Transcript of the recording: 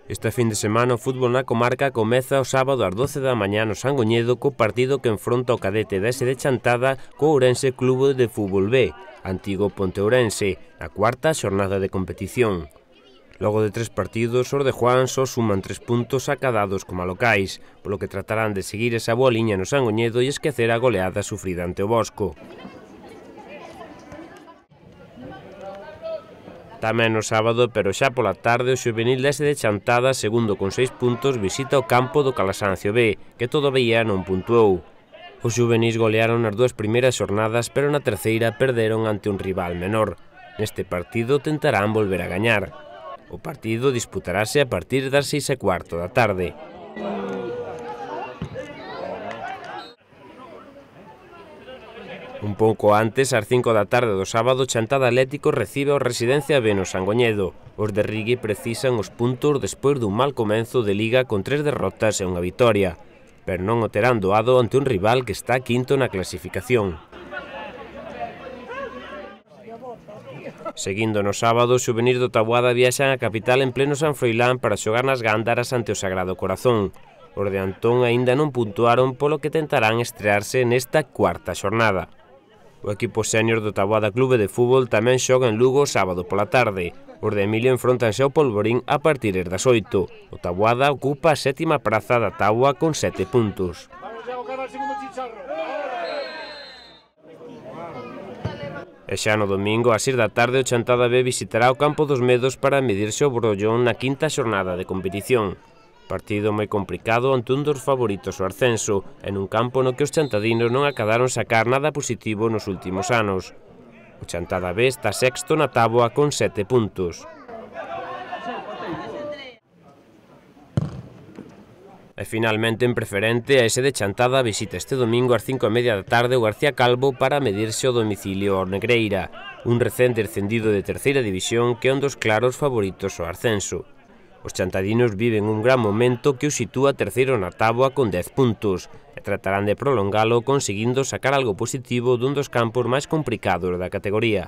Este fin de semana o fútbol na comarca comeza o sábado ás 12 da mañá no Sangoñedo co partido que enfronta o cadete da de Chantada co Ourense Clube de Fútbol B, antigo Ponteourense, na cuarta xornada de competición. Logo de 3 partidos, os de Juan só suman 3 puntos acadados como locais, polo que tratarán de seguir esa boa liña no Sangoñedo e esquecer a goleada sufrida ante o Bosco. Tamén no sábado, pero xa pola tarde, o xuvenil de Chantada, segundo con 6 puntos, visita o campo do Calasancio B, que todavía non puntuou. Os xuvenis golearon nas 2 primeiras xornadas, pero na terceira perderon ante un rival menor. Neste partido tentarán volver a gañar. O partido disputarase a partir das 6:15 da tarde. Un pouco antes, ás 5 da tarde do sábado, Chantada Atlético recibe o Residencia B no Sangoñedo. Os de Rigui precisan os puntos despois dun mal comenzo de liga con 3 derrotas e unha vitoria, pero non o terán doado ante un rival que está quinto na clasificación. Seguindo no sábado, os xuvenis do Taboada viaxan á capital en pleno San Froilán para xogar nas Gándaras ante o Sagrado Corazón. Os de Antón aínda non puntuaron, polo que tentarán estrearse nesta cuarta xornada. O equipo sénior do Taboada Clube de Fútbol tamén xoga en Lugo sábado pola tarde. Os de Emilio enfrontanse ao Polvorín a partir das 8. O Taboada ocupa a 7ª praza da táboa con 7 puntos. E xa no domingo, ás 6 da tarde, o Chantada B visitará o Campo dos Medos para medirse ao Brollón na 5ª xornada de competición. Partido moi complicado ante un dos favoritos ao ascenso, en un campo no que os chantadinos non acadaron sacar nada positivo nos últimos anos. O Chantada B está sexto na táboa con 7 puntos. E finalmente, en preferente, a de Chantada visita este domingo ás 5:30 da tarde o García Calvo para medirse ao domicilio ao Negreira, un recente descendido de terceira división que é un dos claros favoritos ao ascenso. Os chantadinos viven un gran momento que os sitúa terceiro na táboa con 10 puntos e tratarán de prolongalo conseguindo sacar algo positivo dun dos campos máis complicados da categoría.